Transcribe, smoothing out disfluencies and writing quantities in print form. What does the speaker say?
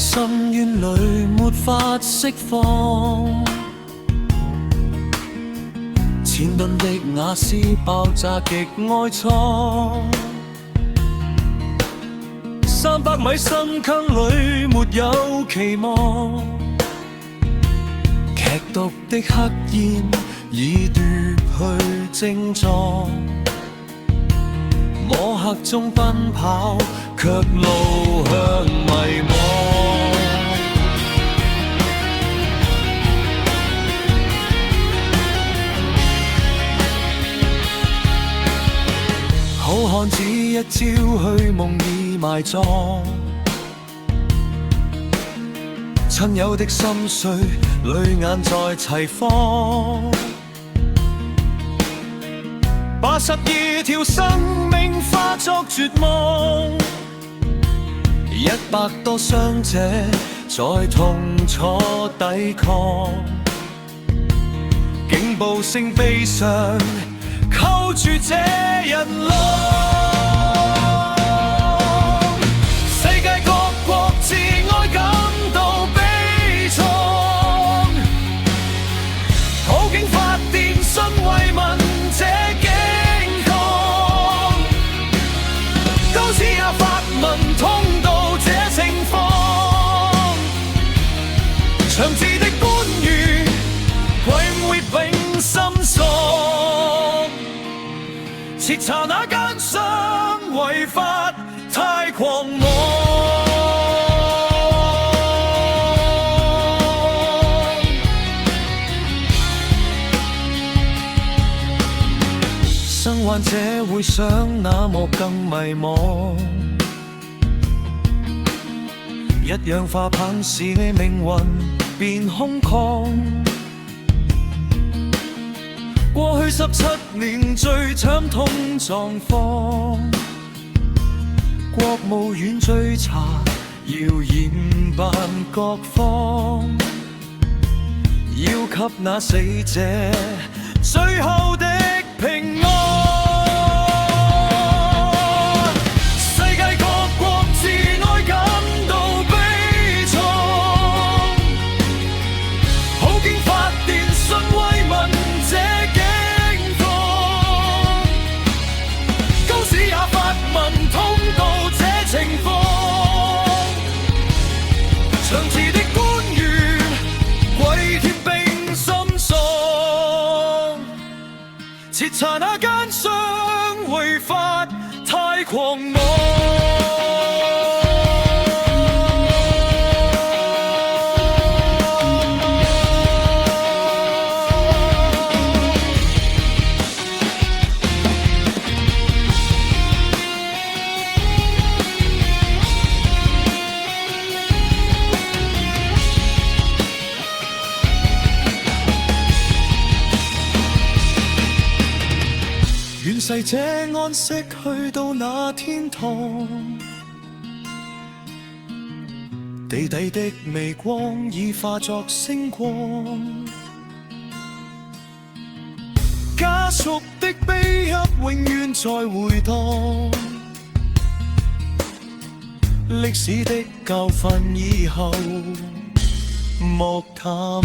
深淵裏沒法釋放，千噸的瓦斯爆炸極哀愴，300米深坑裏沒有期望，劇毒的黑煙已奪去症狀，摸黑中奔跑，卻路向迷惘。好漢子一朝去，夢已埋葬，親友的心碎，淚眼在齊放。82條生命化作絕望，100多傷者在痛楚抵抗，警報聲悲傷扣住這人浪。世界各國自哀感到悲愴，普京發電信慰問這境況，都市也發文通道這情況，長治的官員為會永心喪，徹查那奸商違法太狂妄。生還者會想那麼更迷惘，一氧化棒使你命運變空曠。過去17年最慘痛狀況，國務院追查謠言辦各方，要給那死者最後的平安。世界各國自哀感到悲愴，普京發電信慰問這境況，高市也發文通道這情況，長治的官員跪貼並心喪，徹查那奸商違法太狂妄。願逝者安息去到那天堂，地底的微光已化作星光，家屬的悲泣永遠在回盪，歷史的教訓以後莫探望。